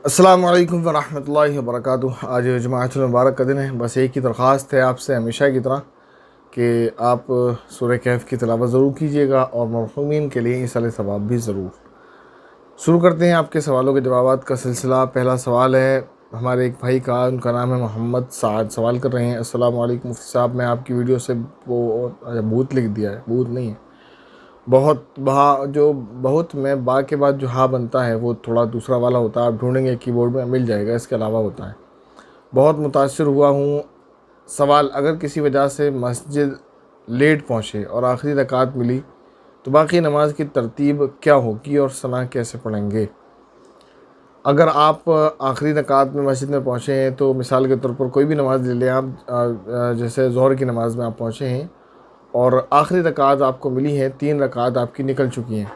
अस्सलामु अलैकुम वरहमतुल्लाहि वबरकातुह। आज जुमाअतुल मुबारक का दिन है। बस एक ही दरख्वास्त है आपसे हमेशा की तरह कि आप सूरह कहफ की तिलावत ज़रूर कीजिएगा और मरहूमीन के लिए ईसाल सवाब भी ज़रूर। शुरू करते हैं आपके सवालों के जवाबात का सिलसिला। पहला सवाल है हमारे एक भाई का, उनका नाम है मोहम्मद साद। सवाल कर रहे हैं, अस्सलामु अलैकुम मुफ्ती साहब, मैं आपकी वीडियो से वो भूत लिख दिया है, भूत नहीं है, बहुत में बा के बाद जो हा बनता है वो थोड़ा दूसरा वाला होता है, आप ढूंढेंगे कीबोर्ड में मिल जाएगा, इसके अलावा होता है। बहुत मुतासिर हुआ हूँ। सवाल, अगर किसी वजह से मस्जिद लेट पहुँचे और आखिरी रकात मिली तो बाकी नमाज की तरतीब क्या होगी और सना कैसे पढ़ेंगे? अगर आप आखिरी रकात में मस्जिद में पहुँचे हैं तो मिसाल के तौर पर कोई भी नमाज़ ले लें आप, जैसे ज़ोहर की नमाज़ में आप पहुँचे हैं और आखिरी रकात आपको मिली है, 3 रकात आपकी निकल चुकी हैं,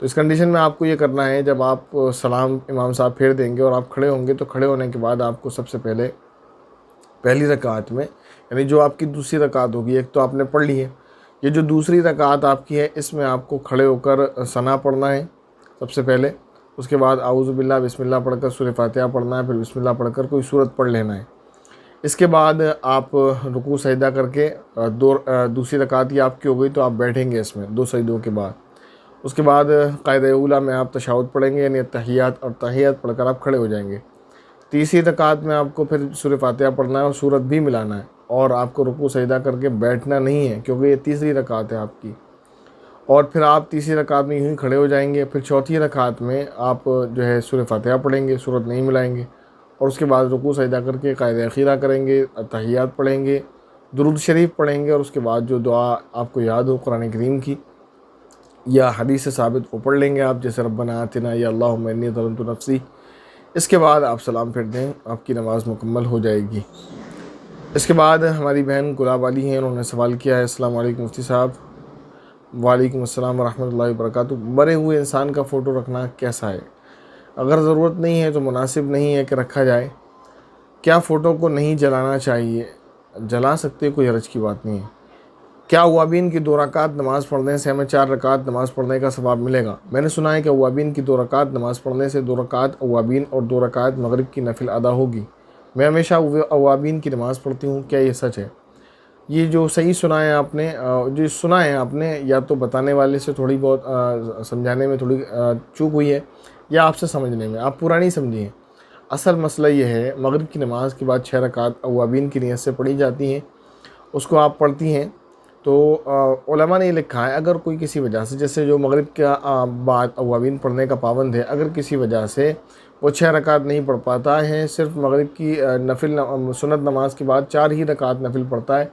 तो इस कंडीशन में आपको ये करना है, जब आप सलाम इमाम साहब फेर देंगे और आप खड़े होंगे तो खड़े होने के बाद आपको सबसे पहले पहली रकात में, यानी जो आपकी दूसरी रकात होगी, एक तो आपने पढ़ ली है, ये जो दूसरी रकात आपकी है इसमें आपको खड़े होकर सना पढ़ना है सबसे पहले। उसके बाद आऊज़ु बिल्लाह बिस्मिल्लाह पढ़कर सूरह फातिहा पढ़ना है, फिर बिस्मिल्लाह पढ़कर कोई सूरत पढ़ लेना है। इसके बाद आप रुकू सजदा करके दूसरी रकात ही आपकी हो गई तो आप बैठेंगे इसमें 2 सजदों के बाद। उसके बाद क़ायदा ऊला में आप तशहुद पढ़ेंगे, यानी तहियात, और तहियात पढ़कर आप खड़े हो जाएंगे। तीसरी रकात में आपको फिर सूरह फातिहा पढ़ना है और सूरत भी मिलाना है, और आपको रुकू सजदा करके बैठना नहीं है क्योंकि ये तीसरी रकात है आपकी। और फिर आप तीसरी रकात में यूँ ही खड़े हो जाएंगे। फिर चौथी रकात में आप जो है सूरह फातिहा पढ़ेंगे, सूरत नहीं मिलाएंगे, और उसके बाद रुकू सजदा करके क़ायदा खीरा करेंगे, तहियात पढ़ेंगे, दुरूद शरीफ पढ़ेंगे, और उसके बाद जो दुआ आपको याद हो कुरान करीम की या हदीस से साबित वो पढ़ लेंगे आप, जैसे रब्बना आतिना या अल्लाहुम्मा इन्नी ज़लमतु नफ़्सी। इसके बाद आप सलाम फिर दें, आपकी नमाज़ मुकम्मल हो जाएगी। इसके बाद हमारी बहन गुलाब वाली हैं, उन्होंने सवाल किया है, अस्सलामु अलैकुम मुफ्ती साहब। वालेकुम अस्सलाम वरहमतुल्लाहि वबरकातुहू। मरे हुए इंसान का फ़ोटो रखना कैसा है? अगर ज़रूरत नहीं है तो मुनासिब नहीं है कि रखा जाए। क्या फ़ोटो को नहीं जलाना चाहिए? जला सकते, कोई हर्ज की बात नहीं है। क्या अवाबीन की 2 रकात नमाज़ पढ़ने से हमें 4 रकात नमाज़ पढ़ने का सवाब मिलेगा? मैंने सुना है कि अवाबीन की 2 रकात नमाज़ पढ़ने से 2 रकात अवाबीन और 2 रकात मगरिब की नफिल अदा होगी। मैं हमेशा अवाबीन की नमाज़ पढ़ती हूँ, क्या ये सच है? ये जो सही सुना है आपने, जो सुना है आपने, या तो बताने वाले से थोड़ी बहुत समझाने में थोड़ी चूक हुई है, या आपसे समझने में, आप पूरा नहीं समझी हैं। असल मसला ये है, मगरिब की नमाज़ के बाद 6 रकात अवाबीन की नियत से पढ़ी जाती हैं, उसको आप पढ़ती हैं। तो उलमा ने लिखा है, अगर कोई किसी वजह से, जैसे जो मगरिब का बाद अवाबीन पढ़ने का पाबंद है, अगर किसी वजह से वो 6 रकात नहीं पढ़ पाता है, सिर्फ मगरिब की नफिल सुन्नत नमाज के बाद 4 ही रकात नफिल पढ़ता है,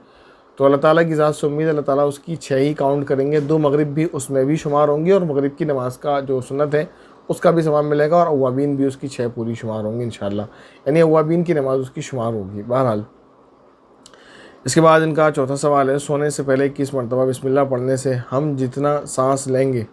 तो अल्लाह ताला की ज़ात से उम्मीद है अल्लाह ताला उसकी 6 ही काउंट करेंगे, 2 मगरिब भी उसमें भी शुमार होंगी, और मगरिब की नमाज़ का जो सुन्नत है उसका भी सवाब मिलेगा, और अवाबीन भी उसकी 6 पूरी शुमार होंगी इंशाअल्लाह, यानी अवाबीन की नमाज़ उसकी शुमार होगी। बहरहाल, इसके बाद इनका चौथा सवाल है, सोने से पहले 21 मरतबा बिस्मिल्लाह पढ़ने से हम जितना सांस लेंगे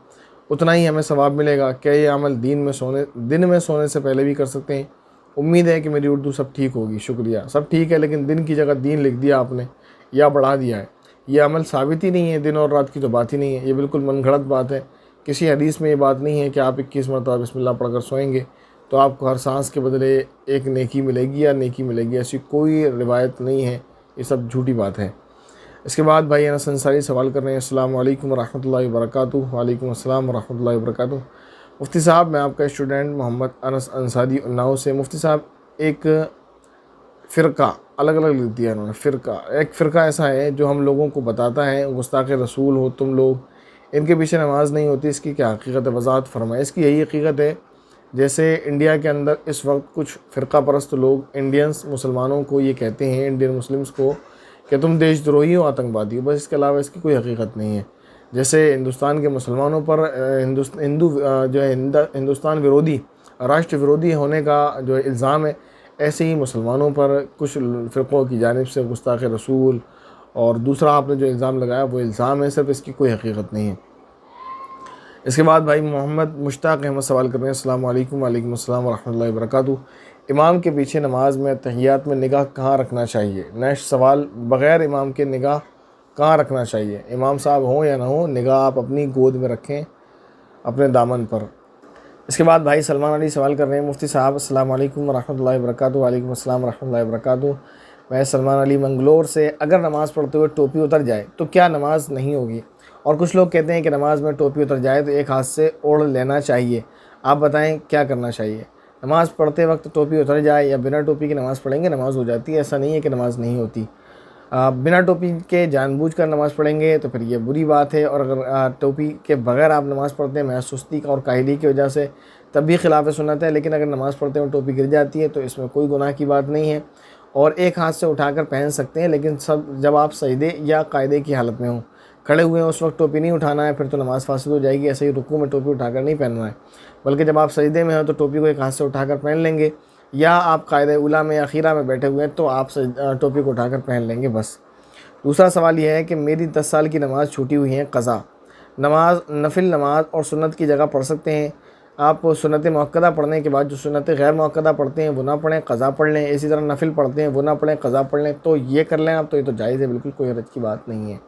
उतना ही हमें सवाब मिलेगा? क्या ये अमल दिन में सोने से पहले भी कर सकते हैं? उम्मीद है कि मेरी उर्दू सब ठीक होगी, शुक्रिया। सब ठीक है, लेकिन दिन की जगह दीन लिख दिया आपने या बढ़ा दिया है। ये अमल साबित ही नहीं है, दिन और रात की तो बात ही नहीं है, ये बिल्कुल मनगढ़ंत बात है। किसी हदीस में ये बात नहीं है कि आप 21 मरतबा बिस्मिल्लाह पढ़कर सोएंगे तो आपको हर सांस के बदले एक नेकी मिलेगी या नेकी मिलेगी, ऐसी कोई रिवायत नहीं है, ये सब झूठी बात है। इसके बाद भाई अनस अंसारी सवाल कर रहे हैं, अस्सलाम वालेकुम रहमतुल्लाहि व बरकातुहू। वालेकुम अस्सलाम रहमतुल्लाहि व बरकातुहू। मुफ्ती साहब, मैं आपका स्टूडेंट मोहम्मद अनस अंसारी उन्नाव से। मुफ्ती साहब, एक फ़िरका, अलग अलग लिख दिया इन्होंने, एक फ़िरका ऐसा है जो हम लोगों को बताता है गुस्ताख़ रसूल हो तुम लोग, इनके पीछे नमाज नहीं होती, इसकी क्या हकीकत है? वज़ाहत फरमाएं। इसकी यही हकीकत है, जैसे इंडिया के अंदर इस वक्त कुछ फ़िरका परस्त लोग इंडियंस मुसलमानों को ये कहते हैं, इंडियन मुस्लिम्स को, कि तुम देशद्रोही हो, आतंकवादी हो, बस इसके अलावा इसकी कोई हकीकत नहीं है। जैसे हिंदुस्तान के मुसलमानों पर हिंदू जो है हिंदुस्तान विरोधी, राष्ट्र विरोधी होने का जो इल्ज़ाम है, ऐसे ही मुसलमानों पर कुछ फ़िरक़ों की जानिब से गुस्ताख़ रसूल और दूसरा आपने जो इल्ज़ाम लगाया वो इल्ज़ाम है, सिर्फ इसकी कोई हकीकत नहीं है। इसके बाद भाई मोहम्मद मुश्ताक अहमद सवाल कर रहे हैं, अस्सलाम वालेकुम। वालेकुम अस्सलाम व रहमतुल्लाहि व बरकातुहू। इमाम के पीछे नमाज में तहियात में निगाह कहाँ रखना चाहिए? नेक्स्ट सवाल, बग़ैर इमाम के निगाह कहाँ रखना चाहिए? इमाम साहब हों या ना हो, निगाह आप अपनी गोद में रखें, अपने दामन पर। इसके बाद भाई सलमान अली सवाल कर रहे हैं, मुफ्ती साहब अस्सलाम वालेकुम वरहमतुल्लाहि वबरकातुहू। वालेकुम अस्सलाम वरहमतुल्लाहि वबरकातुहू। मैं सलमान अली मंगलोर से, अगर नमाज़ पढ़ते हुए टोपी उतर जाए तो क्या नमाज नहीं होगी? और कुछ लोग कहते हैं कि नमाज में टोपी उतर जाए तो एक हाथ से ओढ़ लेना चाहिए, आप बताएं क्या करना चाहिए? नमाज़ पढ़ते वक्त टोपी उतर जाए या बिना टोपी की नमाज़ पढ़ेंगे नमाज़ हो जाती है, ऐसा नहीं है कि नमाज़ नहीं होती। बिना टोपी के जानबूझकर नमाज़ पढ़ेंगे तो फिर ये बुरी बात है, और अगर टोपी के बगैर आप नमाज़ पढ़ते हैं महज सुस्ती और काहली की वजह से, तब भी खिलाफ सुन्नत है। लेकिन अगर नमाज़ पढ़ते हुए टोपी गिर जाती है तो इसमें कोई गुनाह की बात नहीं है, और एक हाथ से उठाकर पहन सकते हैं। लेकिन जब आप सजदे या कायदे की हालत में हो, खड़े हुए हैं, उस वक्त टोपी नहीं उठाना है, फिर तो नमाज़ फासिद हो जाएगी। ऐसे ही रुकू में टोपी उठाकर नहीं पहनना है, बल्कि जब आप सजदे में हो तो टोपी को एक हाथ से उठाकर पहन लेंगे, या आप कायदे उला में या खीरा में बैठे हुए हैं तो आप टोपी को उठाकर पहन लेंगे बस। दूसरा सवाल यह है कि मेरी 10 साल की नमाज़ छूटी हुई है, क़ज़ा नमाज, नफिल नमाज और सुन्नत की जगह पढ़ सकते हैं? आप सुन्नत मुअक्कदा पढ़ने के बाद जो सुन्नत गैर मुअक्कदा पढ़ते हैं वो ना पढ़ें, क़ज़ा पढ़ लें। इसी तरह नफिल पढ़ते हैं वो ना पढ़ें, क़ज़ा पढ़ लें, तो ये कर लें आप, तो ये तो जायज़ है, बिल्कुल कोई हरज की बात नहीं है।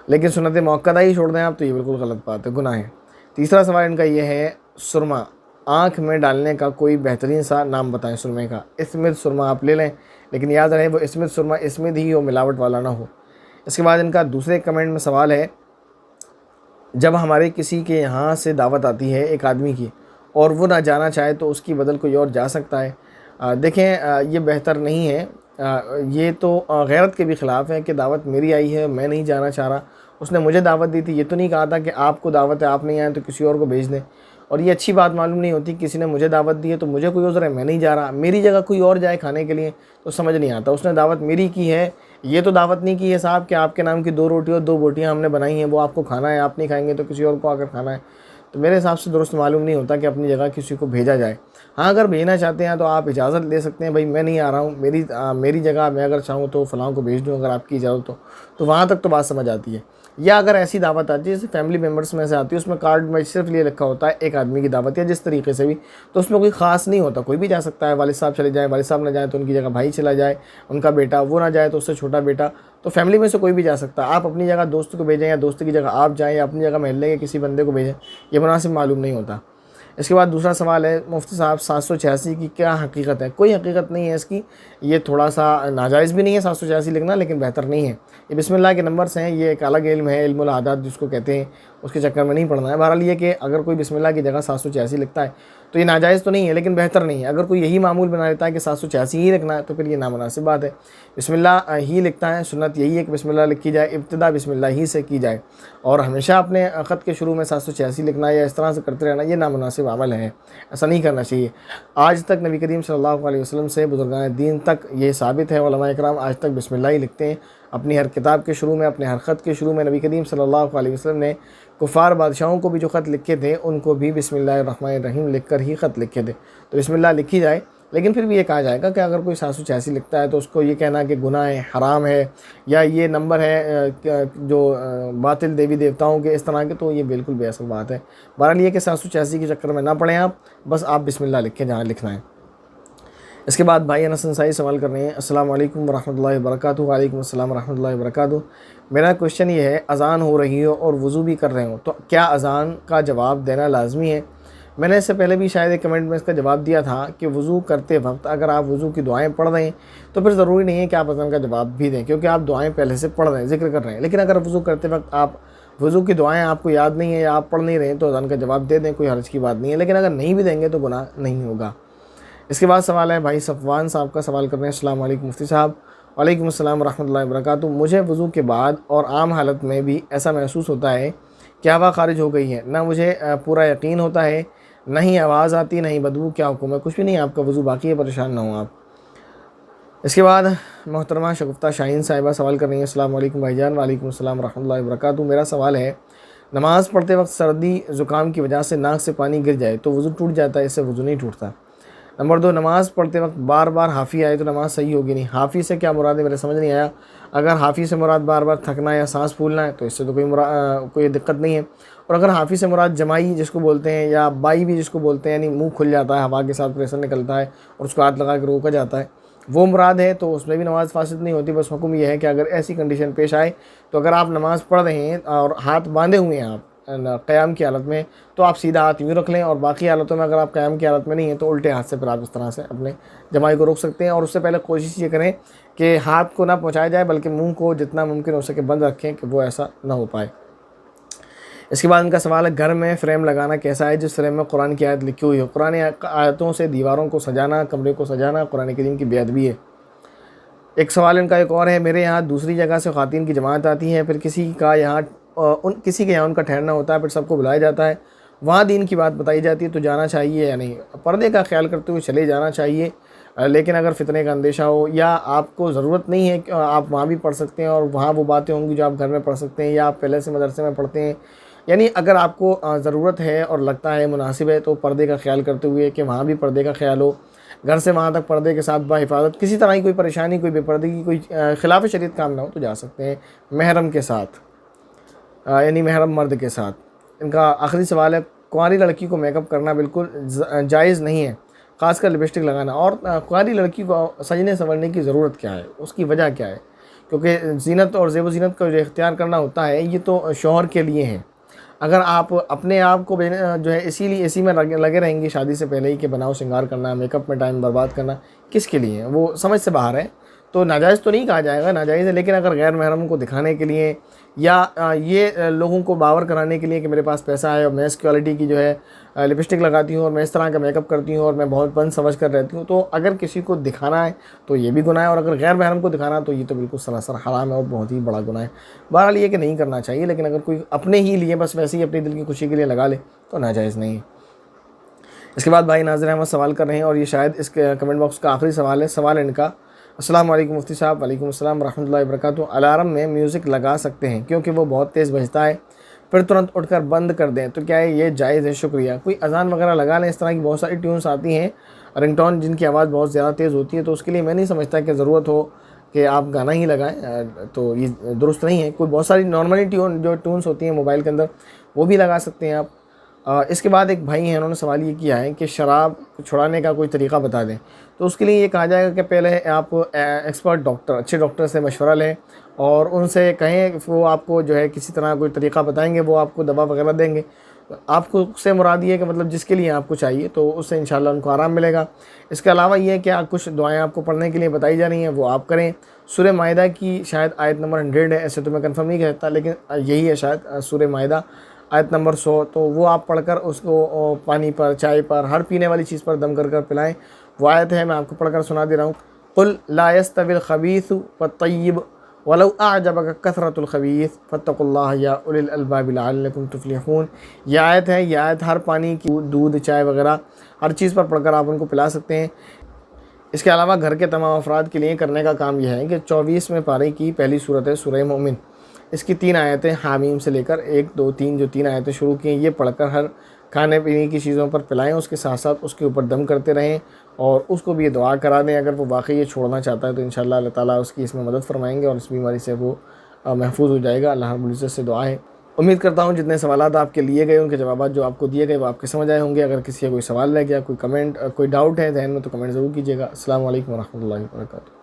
लेकिन सुन्नत मुअक्कदा ही छोड़ दें आप तो ये बिल्कुल गलत बात है, गुनाह है। तीसरा सवाल इनका ये है, सुरमा आँख में डालने का कोई बेहतरीन सा नाम बताएं सुरमे का। स्मिथ सुरमा आप ले लें, लेकिन याद रहे वो स्मिथ सुरमा स्मिथ ही हो, मिलावट वाला ना हो। इसके बाद इनका दूसरे कमेंट में सवाल है, जब हमारे किसी के यहाँ से दावत आती है एक आदमी की और वो ना जाना चाहे तो उसकी बदल कोई और जा सकता है? देखें, ये बेहतर नहीं है। ये तो गैरत के भी ख़िलाफ़ है कि दावत मेरी आई है, मैं नहीं जाना चाह रहा, उसने मुझे दावत दी थी, ये तो नहीं कहा था कि आपको दावत है आप नहीं आए तो किसी और को भेज दें। और ये अच्छी बात मालूम नहीं होती, किसी ने मुझे दावत दी है तो मुझे कोई उज़्र है, मैं नहीं जा रहा, मेरी जगह कोई और जाए खाने के लिए, तो समझ नहीं आता। उसने दावत मेरी की है, ये तो दावत नहीं की है साहब कि आपके नाम की 2 रोटी और 2 बोटियाँ हमने बनाई हैं, वो आपको खाना है, आप नहीं खाएंगे तो किसी और को आकर खाना है। तो मेरे हिसाब से दुरुस्त मालूम नहीं होता कि अपनी जगह किसी को भेजा जाए। हाँ, अगर भेजना चाहते हैं तो आप इजाज़त ले सकते हैं, भाई मैं नहीं आ रहा हूँ, मेरी जगह मैं अगर चाहूँ तो फ़लाँ को भेज दूँ, अगर आपकी इजाज़त हो तो वहाँ तक तो बात समझ आती है। या अगर ऐसी दावत आती है जैसे फैमिली मेम्बर्स में से आती है, उसमें कार्ड में सिर्फ ये लिखा होता है एक आदमी की दावत, या जिस तरीके से भी, तो उसमें कोई ख़ास नहीं होता, कोई भी जा सकता है। वालिद साहब चले जाएँ, वालिद साहब ना जाए तो उनकी जगह भाई चला जाए, उनका बेटा, वो ना जाए तो उससे छोटा बेटा, तो फैमिली में से कोई भी जा सकता है। आप अपनी जगह दोस्त को भेजें या दोस्त की जगह आप जाएँ, या अपनी जगह महल्ले के किसी बंदे को भेजें, ये मुनासिब मालूम नहीं होता। इसके बाद दूसरा सवाल है, मुफ्ती साहब 786 की क्या हकीकत है? कोई हकीकत नहीं है इसकी, ये थोड़ा सा नाजायज़ भी नहीं है 786 लिखना, लेकिन बेहतर नहीं है। ये बिस्मिल्लाह के नंबर्स हैं, ये एक अलग इल्म है, इल्मुल आदात जिसको कहते हैं, उसके चक्कर में नहीं पड़ना है। बहरहाल ये कि अगर कोई बिस्मिल्लाह की जगह 786 लिखता है तो ये नाजायज़ तो नहीं है, लेकिन बेहतर नहीं है। अगर कोई यही मामूल बना लेता है कि 786 ही लिखना है तो फिर ये नामुनासिब बात है। बिस्मिल्लाह ही लिखता है, सुन्नत यही है कि बिस्मिल्लाह लिखी जाए, इब्तिदा बिस्मिल्लाह ही से की जाए, और हमेशा अपने ख़त के शुरू में 786 लिखना या इस तरह से करते रहना, ये नामुनासिब अमल है, ऐसा नहीं करना चाहिए। आज तक नबी करीम सल्लल्लाहु अलैहि वसल्लम से बुज़ुर्गान दीन तक ये साबित है, उलमा इकराम आज तक बिस्मिल्लाह ही लिखते हैं अपनी हर किताब के शुरू में, अपने हर ख़त के शुरू में। नबी करीम सल्लल्लाहु अलैहि वसल्लम ने कुफ़ार बादशाहों को भी जो ख़त लिखे थे उनको भी बिस्मिल्लाहिर्रहमानिर्रहीम लिख कर ही ख़त लिखे थे, तो बिस्मिल्लाह लिखी जाए। लेकिन फिर भी ये कहा जाएगा कि अगर कोई 786 लिखता है तो उसको ये कहना कि गुनाह है, हराम है, या ये नंबर है जो बातिल देवी देवताओं के, इस तरह के, तो ये बिल्कुल बेअसल बात है। बहरहाल ये कि 786 के चक्कर में ना पड़ें आप, बस आप बिस्मिल्लाह लिखें जहाँ लिखना है। इसके बाद भाई अनस अंसारी सवाल कर रहे हैं, अस्सलाम वालेकुम वरहमतुल्लाहि वबरकातुहू। वालेकुम अस्सलाम वरहमतुल्लाहि वबरकातुहू। मेरा क्वेश्चन ये है, अज़ान हो रही हो और वज़ू भी कर रहे हो तो क्या अज़ान का जवाब देना लाजमी है? मैंने इससे पहले भी शायद एक कमेंट में इसका जवाब दिया था कि वज़ू करते वक्त अगर आप वज़ू की दुआएं पढ़ रहे हैं तो फिर ज़रूरी नहीं है कि आप अज़ान का जवाब भी दें, क्योंकि आप दुआएं पहले से पढ़ रहे हैं, ज़िक्र कर रहे हैं। लेकिन अगर वज़ू करते वक्त आप वज़ू की दुआएं आपको याद नहीं है या आप पढ़ नहीं रहे हैं तो अज़ान का जवाब दे दें, कोई हर्ज की बात नहीं है। लेकिन अगर नहीं भी देंगे तो गुनाह नहीं होगा। इसके बाद सवाल है भाई सफ़वान साहब का, सवाल कर रहे हैं, अस्सलाम वालेकुम मुफ्ती साहब। वालेकुम अस्सलाम वरहमतुल्लाहि वबरकातुहू। मुझे वज़ू के बाद और आम हालत में भी ऐसा महसूस होता है कि हवा खारिज हो गई है, ना मुझे पूरा यकीन होता है, ना ही आवाज़ आती, ना ही बदबू, क्या हुक्म है? कुछ भी नहीं, आपका वज़ू बाकी है, परेशान ना हो आप। इसके बाद मोहतरमा शगुफ्ता शाहीन साहिबा सवाल कर रही हैं, अस्सलाम वालेकुम भाईजान। वालेकुम अस्सलाम वरहमतुल्लाहि वबरकातुहू। मेरा सवाल है, नमाज़ पढ़ते वक्त सर्दी ज़ुकाम की वजह से नाक से पानी गिर जाए तो वज़ू टूट जाता है? इससे वज़ू नहीं टूटता। नंबर 2, नमाज़ पढ़ते वक्त बार बार हाफ़ी आए तो नमाज़ सही होगी नहीं? हाफ़ी से क्या मुराद है, मेरे समझ नहीं आया। अगर हाफ़ी से मुराद बार बार थकना या सांस फूलना है तो इससे तो कोई दिक्कत नहीं है। और अगर हाफ़ी से मुराद जमाई जिसको बोलते हैं, या बाई भी जिसको बोलते हैं, यानी मुंह खुल जाता है, हवा के साथ प्रेशर निकलता है और उसको हाथ लगा के रोका जाता है, वो मुराद है तो उसमें भी नमाज़ फासिद नहीं होती। बस हुक्म यह है कि अगर ऐसी कंडीशन पेश आए तो अगर आप नमाज़ पढ़ रहे हैं और हाथ बांधे हुए हैं, आप क़याम की हालत में, तो आप सीधा हाथ यूँ रख लें, और बाकी हालतों में अगर आप क़याम की हालत में नहीं हैं तो उल्टे हाथ से फिर आप इस तरह से अपने जमाई को रोक सकते हैं। और उससे पहले कोशिश ये करें कि हाथ को ना पहुँचाया जाए, बल्कि मुँह को जितना मुमकिन हो सके बंद रखें कि वो ऐसा ना हो पाए। इसके बाद इनका सवाल है, घर में फ़्रेम लगाना कैसा है जिस फ्रेम में कुरान की आयत लिखी हुई हो? कुरान आयतों से दीवारों को सजाना, कमरे को सजाना कुरान करीम की बेअदबी है। एक सवाल इनका एक और है, मेरे यहाँ दूसरी जगह से ख़वातीन की जमात आती है, फिर किसी के यहाँ उनका ठहरना होता है, फिर सबको बुलाया जाता है, वहाँ दीन की बात बताई जाती है, तो जाना चाहिए या नहीं? पर्दे का ख्याल करते हुए चले जाना चाहिए, लेकिन अगर फितने का अंदेशा हो या आपको ज़रूरत नहीं है कि आप वहाँ भी पढ़ सकते हैं, और वहाँ वो बातें होंगी जो आप घर में पढ़ सकते हैं या आप पहले से मदरसे में पढ़ते हैं, यानी अगर आपको ज़रूरत है और लगता है मुनासिब है, तो पर्दे का ख्याल करते हुए कि वहाँ भी पर्दे का ख्याल हो, घर से वहाँ तक पर्दे के साथ बाहिफाजत, किसी तरह की कोई परेशानी, कोई बेपर्दगी, कोई खिलाफ शरीयत काम ना हो तो जा सकते हैं महरम के साथ, यानी महरम मर्द के साथ। इनका आखिरी सवाल है, कुंवारी लड़की को मेकअप करना बिल्कुल जायज़ नहीं है, ख़ासकर लिपस्टिक लगाना, और कुंवारी लड़की को सजने संवरने की ज़रूरत क्या है, उसकी वजह क्या है? क्योंकि ज़ीनत और ज़ेब ज़ीनत का जो इख्तियार करना होता है ये तो शौहर के लिए है। अगर आप अपने आप को जो है इसीलिए इसी में लगे रहेंगे शादी से पहले ही कि बनाओ श्रृंगार करना, मेकअप में टाइम बर्बाद करना, किसके लिए है? वो समझ से बाहर है। तो नाजायज़ तो नहीं कहा जाएगा, नाजायज़ है, लेकिन अगर गैर महरम को दिखाने के लिए या ये लोगों को बावर कराने के लिए कि मेरे पास पैसा है और मैं इस क्वालिटी की जो है लिपस्टिक लगाती हूँ और मैं इस तरह का मेकअप करती हूँ और मैं बहुत बन समझ कर रहती हूँ, तो अगर किसी को दिखाना है तो ये भी गुनाह है, और अगर गैर महरम को दिखाना तो ये तो बिल्कुल सरासर हराम है और बहुत ही बड़ा गुनाह है। बहरहाल ये कि नहीं करना चाहिए, लेकिन अगर कोई अपने ही लिए बस वैसे ही अपनी दिल की खुशी के लिए लगा ले तो नाजायज़ नहीं है। इसके बाद भाई नाज़िर अहमद सवाल कर रहे हैं, और ये शायद इस कमेंट बॉक्स का आखिरी सवाल है। सवाल इनका, अस्सलाम वालेकुम मुफ्ती साहब। वालेकुम अस्सलाम रहमतुल्लाहि व बरकातुहू। अलार्म में म्यूज़िक लगा सकते हैं क्योंकि वो बहुत तेज़ बजता है, फिर तुरंत उठकर बंद कर दें, तो क्या है ये जायज़ है? शुक्रिया। कोई अज़ान वगैरह लगा लें, इस तरह की बहुत सारी ट्यून्स आती हैं, रिंगटोन जिनकी आवाज़ बहुत ज़्यादा तेज़ होती है, तो उसके लिए मैं नहीं समझता कि ज़रूरत हो कि आप गाना ही लगाएं, तो ये दुरुस्त नहीं है। कोई बहुत सारी नॉर्मली जो ट्यून्स होती हैं मोबाइल के अंदर वो भी लगा सकते हैं आप। इसके बाद एक भाई हैं, उन्होंने सवाल ये किया है कि शराब छुड़ाने का कोई तरीका बता दें। तो उसके लिए ये कहा जाएगा कि पहले आप एक्सपर्ट डॉक्टर, अच्छे डॉक्टर से मशवरा लें और उनसे कहें, वो आपको जो है किसी तरह कोई तरीका बताएंगे, वो आपको दवा वगैरह देंगे। आपको उससे मुराद ये है कि मतलब जिसके लिए आपको चाहिए, तो उससे इंशाल्लाह उनको आराम मिलेगा। इसके अलावा ये है कि कुछ दुआएं आपको पढ़ने के लिए बताई जा रही हैं, वो आप करें। सूरह माइदा की शायद आयत नंबर 100 है, ऐसे तो मैं कंफर्म नहीं कहता, लेकिन यही है शायद सूरह माइदा आयत नंबर 100, तो वो आप पढ़कर उसको पानी पर, चाय पर, हर पीने वाली चीज़ पर दम कर कर पिलाएँ। वो आयत है, मैं आपको पढ़कर सुना दे रहा हूँ। कुल ला यस्तविल खबीस वत्तय्यिब वलौ अअजबक कसरतुल खबीस फत्तकुल्लाह या उलिल अलबाब लअल्लकुम तुफ्लिहून। ये आयत है, ये आयत हर पानी की, दूध, चाय वगैरह हर चीज़ पर पढ़कर आप उनको पिला सकते हैं। इसके अलावा घर के तमाम अफराद के लिए करने का काम यह है कि 24वें पारे की पहली सूरत है सूरह मोमिन, इसकी 3 आयतें हामीम से लेकर 1, 2, 3 जो 3 आयतें शुरू की हैं, ये पढ़कर हर खाने पीने की चीज़ों पर पिलाएं। उसके साथ साथ उसके ऊपर दम करते रहें और उसको भी ये दुआ करा दें। अगर वो वाकई ये छोड़ना चाहता है तो इंशाअल्लाह अल्लाह ताला उसकी इसमें मदद फरमाएंगे और इस बीमारी से वो महफूज हो जाएगा। अल्लाह रब्बुल इज़्ज़त से दुआ है। उम्मीद करता हूँ जितने सवालात आपके लिए गए, उनके जवाब जो आपको दिए गए वो आपके समझ आए होंगे। अगर किसी का कोई सवाल रह गया, कोई कमेंट, कोई डाउट है ज़हन में, तो कमेंट ज़रूर कीजिएगा। अस्सलाम वालेकुम व रहमतुल्लाहि व बरकातुहू।